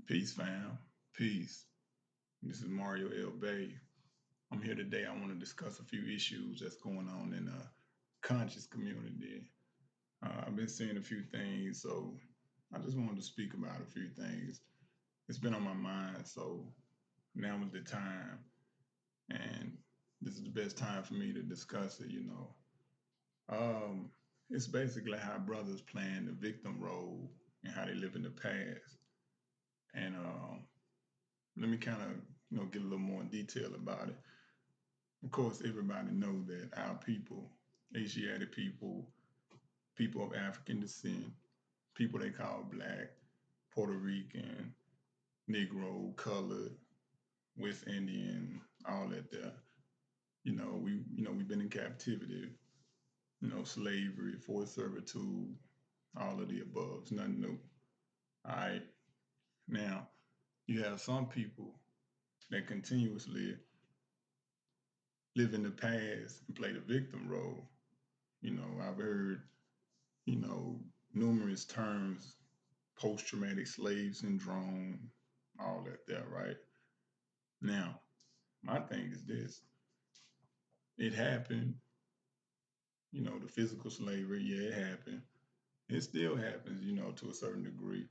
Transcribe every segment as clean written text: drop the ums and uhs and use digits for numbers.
Peace, fam. Peace. This is Moreno Bey. I'm here today. I want to discuss a few issues that's going on in the conscious community. I've been seeing a few things, so I just wanted to speak about a few things. It's been on my mind, so now is the time, and this is the best time for me to discuss it. Um, it's basically how brothers playing the victim role and how they live in the past. And let me kind of get a little more detail about it. Of course, everybody know that our people, Asiatic people, people of African descent, people they call black, Puerto Rican, Negro, colored, West Indian, all that there. We've been in captivity, slavery, forced servitude, all of the above. It's nothing new. All right. Now, you have some people that continuously live in the past and play the victim role. I've heard, numerous terms, post-traumatic slave syndrome, all that there, right? Now, my thing is this. It happened, the physical slavery, yeah, it happened. It still happens, to a certain degree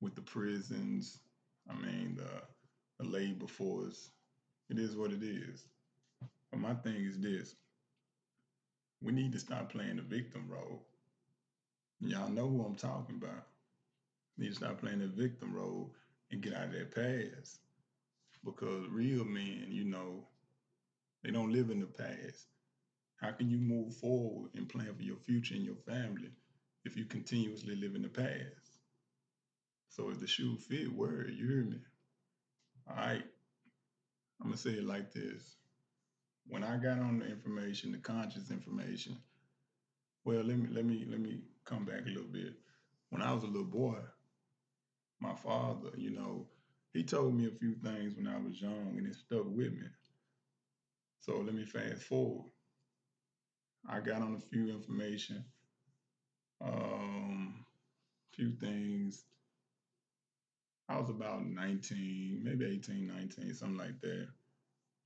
with the prisons. I mean, the labor force. It is what it is. But my thing is this. We need to stop playing the victim role. Y'all know who I'm talking about. Need to stop playing the victim role and get out of that past. Because real men, they don't live in the past. How can you move forward and plan for your future and your family if you continuously live in the past? So if the shoe fit, word, you hear me? All right, I'm gonna say it like this. When I got on the information, the conscious information, well, let me come back a little bit. When I was a little boy, my father, he told me a few things when I was young and it stuck with me. So let me fast forward. I got on a few information, few things. I was about 19, maybe 18, 19, something like that.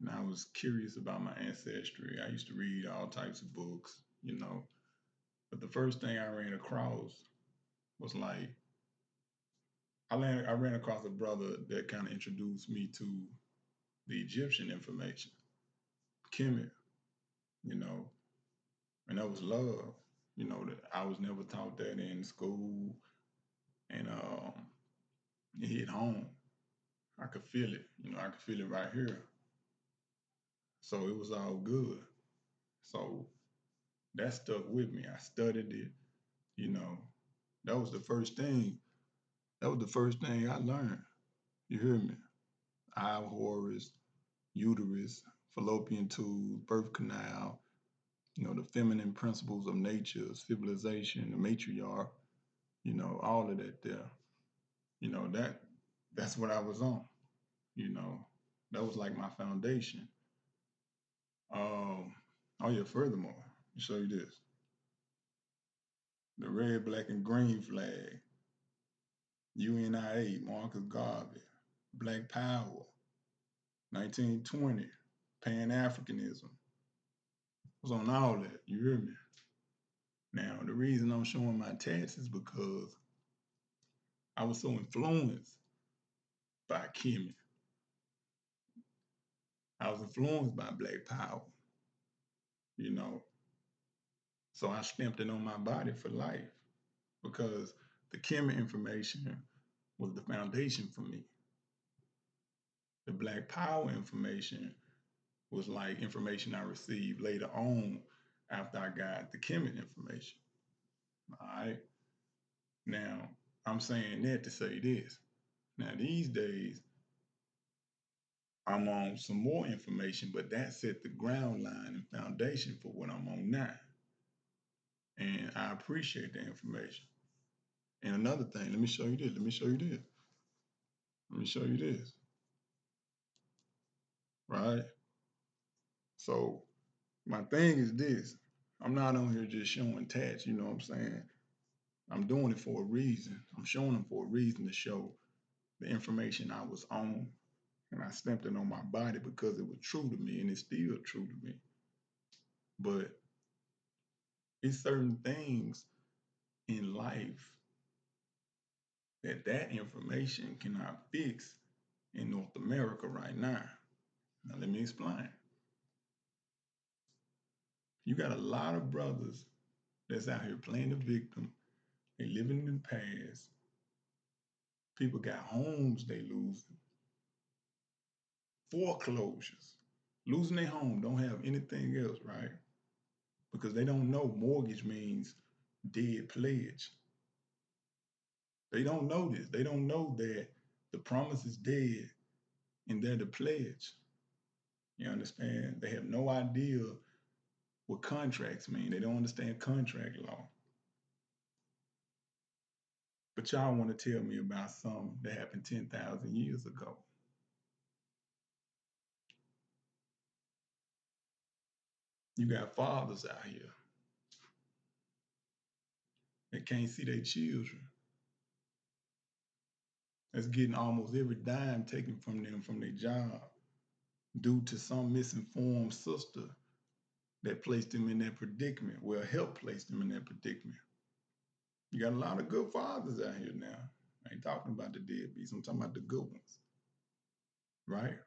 And I was curious about my ancestry. I used to read all types of books. But the first thing I ran across was like, I ran across a brother that kind of introduced me to the Egyptian information, Kemet, you know, and that was love. That I was never taught that in school, and it hit home. I could feel it. I could feel it right here. So it was all good. So that stuck with me. I studied it. You know, that was the first thing. That was the first thing I learned. You hear me? Eye of Horus, uterus, fallopian tube, birth canal. The feminine principles of nature, civilization, the matriarch. All of that there. That's what I was on. You know, that was like my foundation. Um, oh yeah, furthermore, let me show you this. The red, black, and green flag, UNIA, Marcus Garvey, Black Power, 1920, Pan-Africanism. I was on all that, you hear me? Now, the reason I'm showing my tats is because I was so influenced by Kimmy. I was influenced by Black Power, you know. So I stamped it on my body for life because the Kimmy information was the foundation for me. The Black Power information was like information I received later on after I got the Kemet information. All right. Now, I'm saying that to say this. Now, these days, I'm on some more information, but that set the ground line and foundation for what I'm on now. And I appreciate the information. And another thing, let me show you this. Let me show you this. Let me show you this. Right? So, my thing is this. I'm not on here just showing tats, you know what I'm saying? I'm doing it for a reason. I'm showing them for a reason to show the information I was on, and I stamped it on my body because it was true to me, and it's still true to me. But it's certain things in life that information cannot fix in North America right now. Now let me explain. You got a lot of brothers that's out here playing the victim. They living in the past. People got homes they losing. Foreclosures. Losing their home, don't have anything else, right? Because they don't know mortgage means dead pledge. They don't know this. They don't know that the promise is dead and they're the pledge. You understand? They have no idea what contracts mean. They don't understand contract law. But y'all want to tell me about something that happened 10,000 years ago. You got fathers out here that can't see their children. That's getting almost every dime taken from them from their job due to some misinformed sister that placed them in that predicament. Well, help place them in that predicament. You got a lot of good fathers out here now. I ain't talking about the deadbeats. I'm talking about the good ones, right?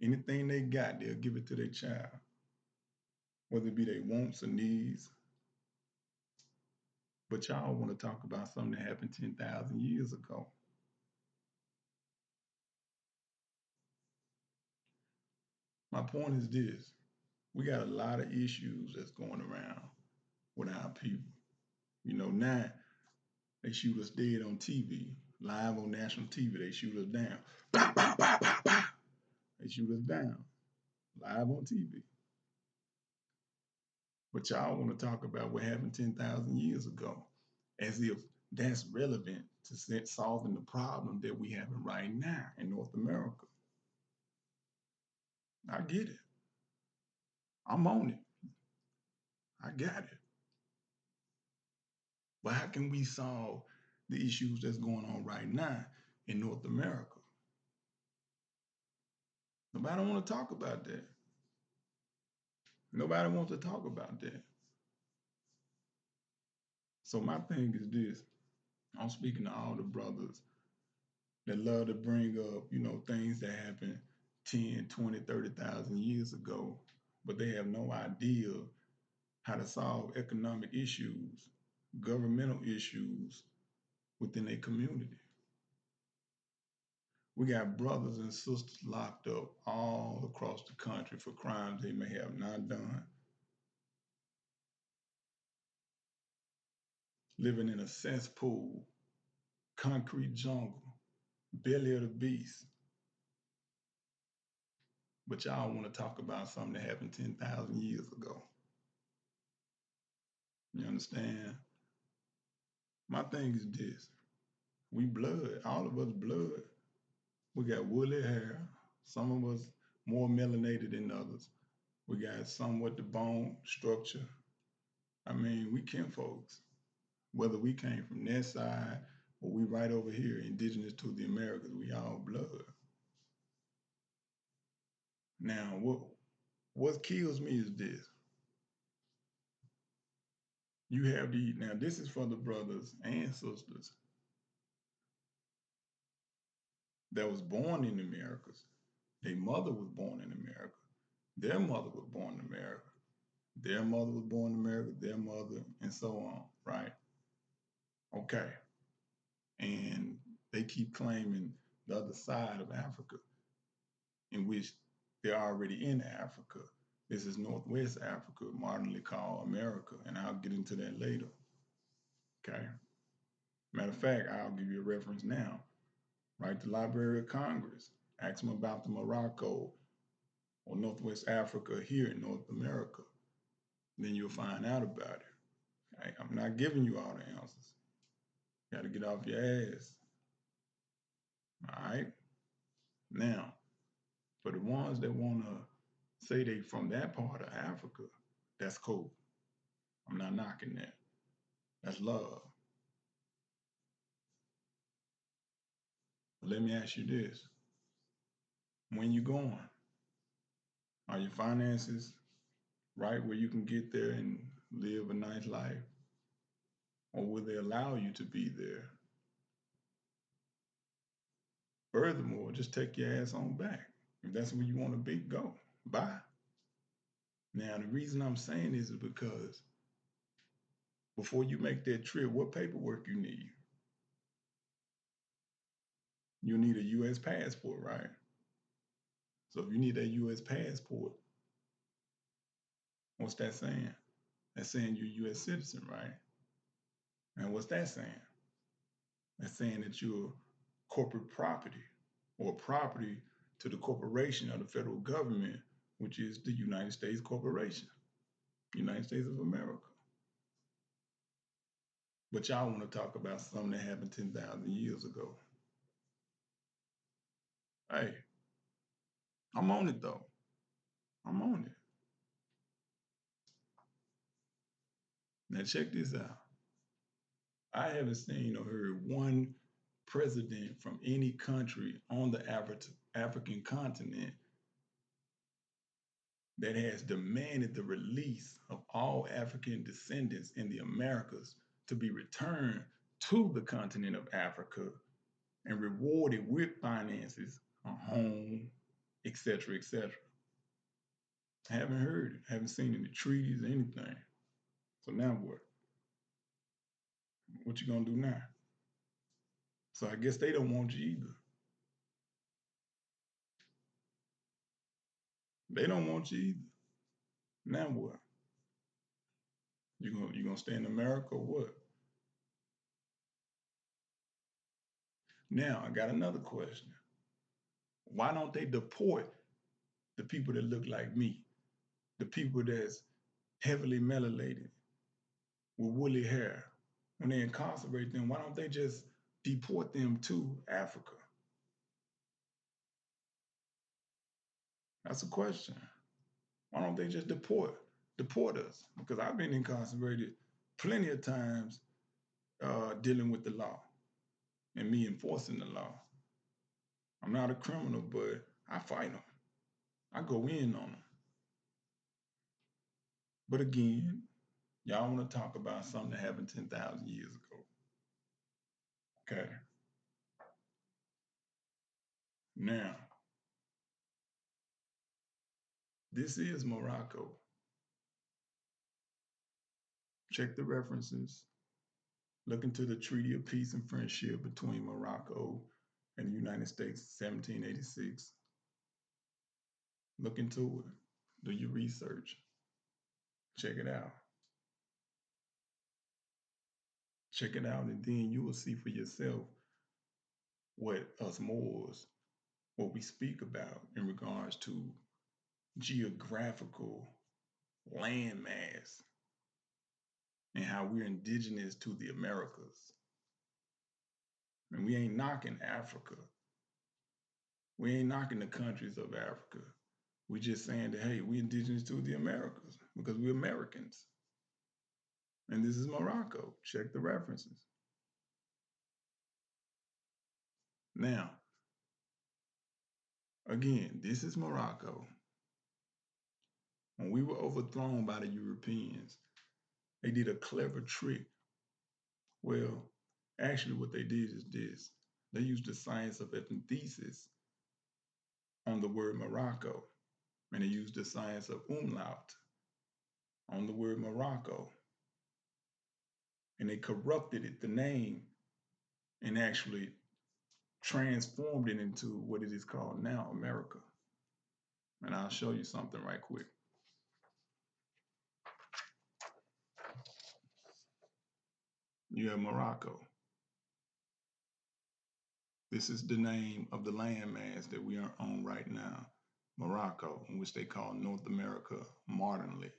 Anything they got, they'll give it to their child, whether it be their wants or needs. But y'all want to talk about something that happened 10,000 years ago. My point is this. We got a lot of issues that's going around with our people. You know, now they shoot us dead on TV, live on national TV. They shoot us down. Bah, bah, bah, bah, bah. They shoot us down, live on TV. But y'all want to talk about what happened 10,000 years ago, as if that's relevant to solving the problem that we having right now in North America. I get it. I'm on it. I got it. But how can we solve the issues that's going on right now in North America? Nobody want to talk about that. Nobody wants to talk about that. So my thing is this. I'm speaking to all the brothers that love to bring up, things that happened 10, 20, 30,000 years ago, but they have no idea how to solve economic issues, governmental issues within a community. We got brothers and sisters locked up all across the country for crimes they may have not done. Living in a cesspool, concrete jungle, belly of the beast. But y'all want to talk about something that happened 10,000 years ago. You understand? My thing is this. We blood, all of us blood. We got woolly hair. Some of us more melanated than others. We got somewhat the bone structure. I mean, we kinfolks. Whether we came from that side or we right over here, indigenous to the Americas, we all blood. Now, what kills me is this. You have now this is for the brothers and sisters that was born in the Americas. Their mother was born in America. Their mother was born in America. Their mother was born in America, their mother, and so on, right? Okay. And they keep claiming the other side of Africa, in which they're already in Africa. This is Northwest Africa, modernly called America, and I'll get into that later. Okay. Matter of fact, I'll give you a reference now. Write the Library of Congress. Ask them about the Morocco or Northwest Africa here in North America. Then you'll find out about it. Okay? I'm not giving you all the answers. You gotta get off your ass. All right? Now, for the ones that wanna say they from that part of Africa, that's cool. I'm not knocking that. That's love. Let me ask you this. When you going, are your finances right where you can get there and live a nice life? Or will they allow you to be there? Furthermore, just take your ass on back. If that's where you want to be, go. Bye. Now, the reason I'm saying this is because before you make that trip, what paperwork you need? You need a U.S. passport, right? So if you need that U.S. passport, what's that saying? That's saying you're a U.S. citizen, right? And what's that saying? That's saying that you're corporate property or property to the corporation of the federal government, which is the United States Corporation, United States of America. But y'all want to talk about something that happened 10,000 years ago. Hey, I'm on it though. I'm on it. Now check this out. I haven't seen or heard one president from any country on the African continent that has demanded the release of all African descendants in the Americas to be returned to the continent of Africa and rewarded with finances, a home, etc., etc. I haven't heard it, haven't seen any treaties, anything. So now what? What you gonna do now? So I guess they don't want you either. They don't want you either. Now what? You gonna stay in America or what? Now I got another question. Why don't they deport the people that look like me? The people that's heavily melanated with woolly hair. When they incarcerate them, why don't they just deport them to Africa? That's a question. Why don't they just deport us? Because I've been incarcerated plenty of times dealing with the law and me enforcing the law. I'm not a criminal, but I fight them. I go in on them. But again, y'all want to talk about something that happened 10,000 years ago. Okay. Now, this is Morocco. Check the references. Look into the Treaty of Peace and Friendship between Morocco and the United States, 1786. Look into it. Do your research. Check it out. Check it out, and then you will see for yourself what us Moors, what we speak about in regards to geographical landmass and how we're indigenous to the Americas. And we ain't knocking Africa. We ain't knocking the countries of Africa. We're just saying that, hey, we're indigenous to the Americas because we're Americans. And this is Morocco. Check the references. Now, again, this is Morocco. When we were overthrown by the Europeans, they did a clever trick. Well, actually what they did is this. They used the science of ethnothesis on the word Morocco, and they used the science of umlaut on the word Morocco. And they corrupted it, the name, and actually transformed it into what it is called now, America. And I'll show you something right quick. You have Morocco. This is the name of the landmass that we are on right now, Morocco, in which they call North America modernly.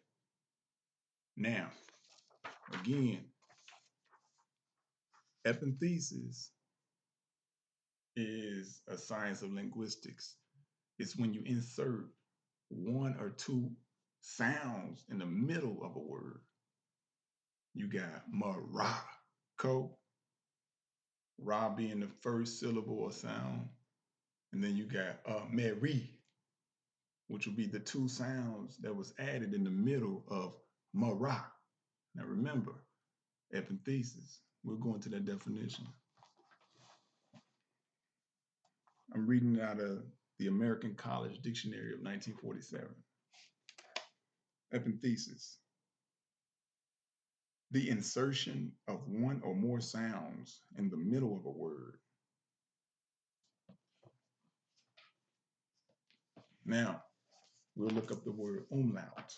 Now, again, ephenthesis is a science of linguistics. It's when you insert one or two sounds in the middle of a word. You got Morocco, Ra being the first syllable or sound. And then you got Mary, which would be the two sounds that was added in the middle of Mara. Now remember, epenthesis. We'll go into that definition. I'm reading out of the American College Dictionary of 1947. Epenthesis. The insertion of one or more sounds in the middle of a word. Now, we'll look up the word umlaut.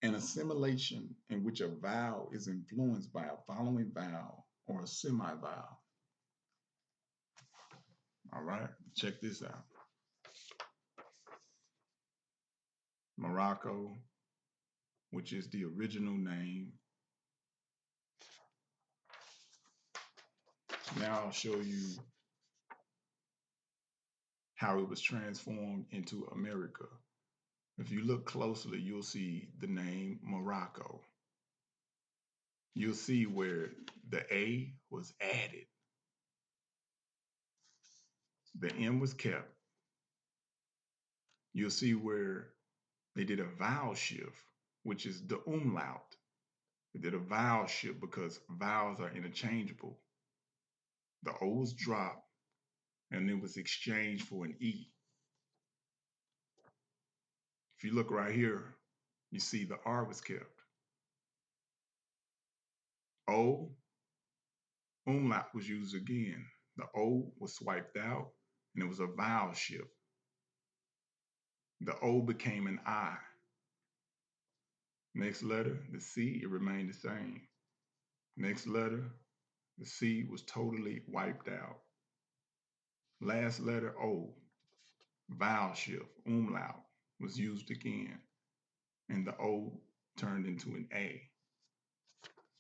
An assimilation in which a vowel is influenced by a following vowel or a semi-vowel. All right, check this out. Morocco, which is the original name. Now I'll show you how it was transformed into America. If you look closely, you'll see the name Morocco. You'll see where the A was added. The M was kept. You'll see where they did a vowel shift, which is the umlaut. They did a vowel shift because vowels are interchangeable. The O was dropped and it was exchanged for an E. If you look right here, you see the R was kept. O, umlaut was used again. The O was swiped out and it was a vowel shift. The O became an I. Next letter, the C, it remained the same. Next letter, the C was totally wiped out. Last letter, O, vowel shift, umlaut, was used again. And the O turned into an A.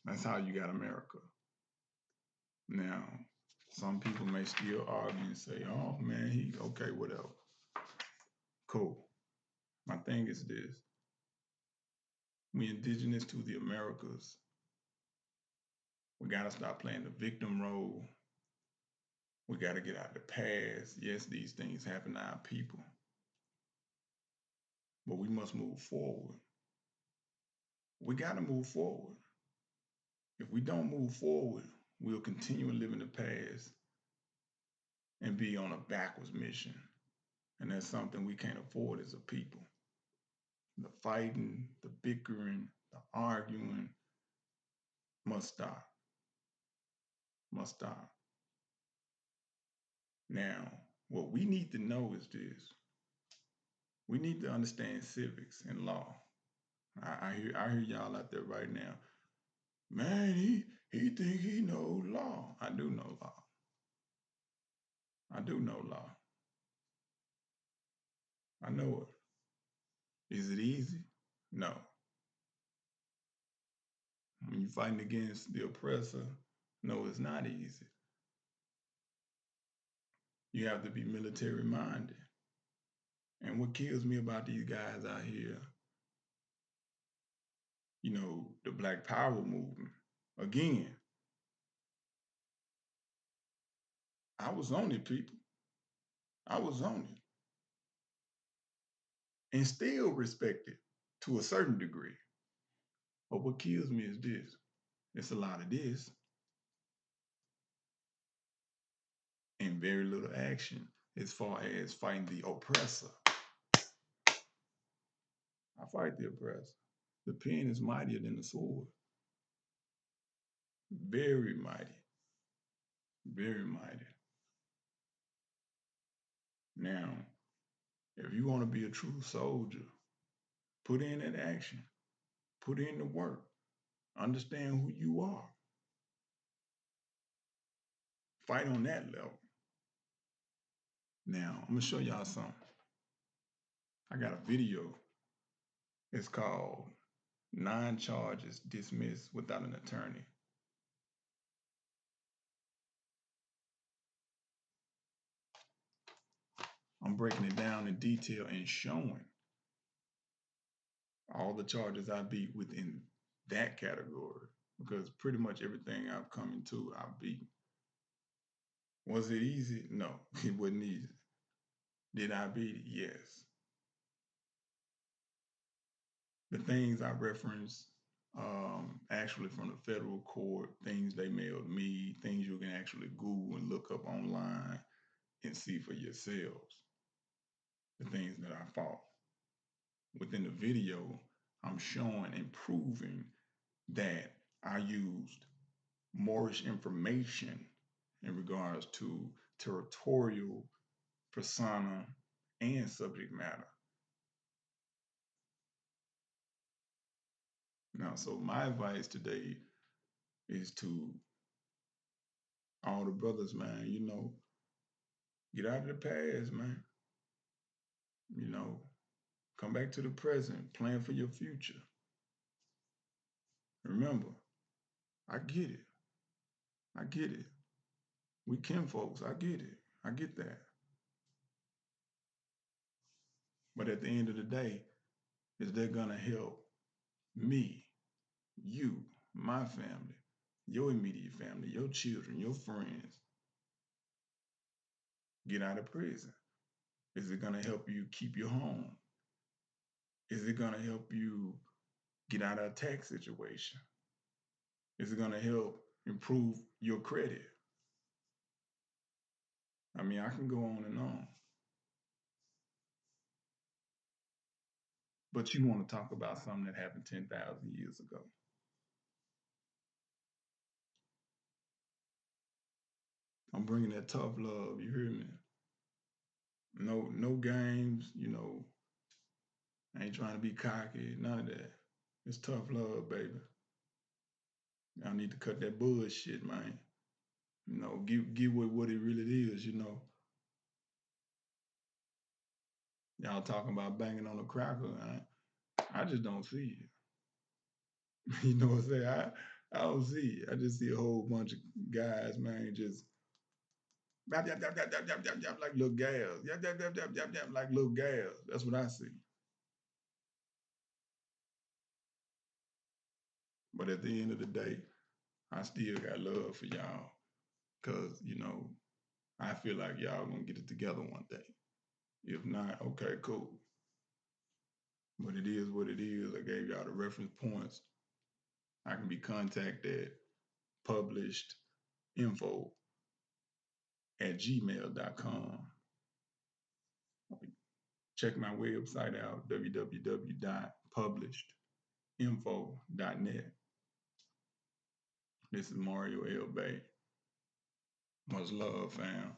That's how you got America. Now, some people may still argue and say, oh man, he okay, whatever. Cool. My thing is this. We indigenous to the Americas. We gotta stop playing the victim role. We gotta get out of the past. Yes, these things happen to our people. But we must move forward. We gotta move forward. If we don't move forward, we'll continue to live in the past and be on a backwards mission. And that's something we can't afford as a people. The fighting, the bickering, the arguing must stop. Must stop. Now, what we need to know is this. We need to understand civics and law. I hear y'all out there right now. Man, he think he know law. I do know law. I do know law. I know it. Is it easy? No. When you're fighting against the oppressor, no, it's not easy. You have to be military minded. And what kills me about these guys out here, you know, the Black Power movement, again, I was on it, people. I was on it. And still respect it to a certain degree. But what kills me is this. It's a lot of this and very little action as far as fighting the oppressor. I fight the oppressor. The pen is mightier than the sword. Very mighty. Very mighty. Now, if you want to be a true soldier, put in that action. Put in the work. Understand who you are. Fight on that level. Now, I'm going to show y'all something. I got a video. It's called 9 Charges Dismissed Without an Attorney. I'm breaking it down in detail and showing all the charges I beat within that category because pretty much everything I've come into, I've beaten. Was it easy? No, it wasn't easy. Did I beat it? Yes. The things I referenced, actually from the federal court, things they mailed me, things you can actually Google and look up online and see for yourselves. The things that I fought. Within the video, I'm showing and proving that I used Moorish information in regards to territorial persona and subject matter. Now, so my advice today is to all the brothers, man, get out of the past, man. Come back to the present, plan for your future. Remember, I get it. I get it. We kin folks, I get it. I get that. But at the end of the day, is that gonna help me, you, my family, your immediate family, your children, your friends get out of prison? Is it gonna help you keep your home? Is it gonna help you get out of a tax situation? Is it gonna help improve your credit? I mean, I can go on and on. But you want to talk about something that happened 10,000 years ago. I'm bringing that tough love, you hear me? No games, I ain't trying to be cocky, none of that. It's tough love, baby. Y'all need to cut that bullshit, man. Give what it really is, Y'all talking about banging on the cracker, I just don't see it. You know what I'm saying? I don't see it. I just see a whole bunch of guys, man, just yap, yap, yap, yap, yap, yap, yap, yap, like little gals. Yap, yap, yap, yap, yap, yap, like little gals. That's what I see. But at the end of the day, I still got love for y'all. Cause, I feel like y'all gonna get it together one day. If not, okay, cool. But it is what it is. I gave y'all the reference points. I can be contacted, PublishedInfo@gmail.com. Check my website out, www.publishedinfo.net. This is Moreno Bey. Much love, fam.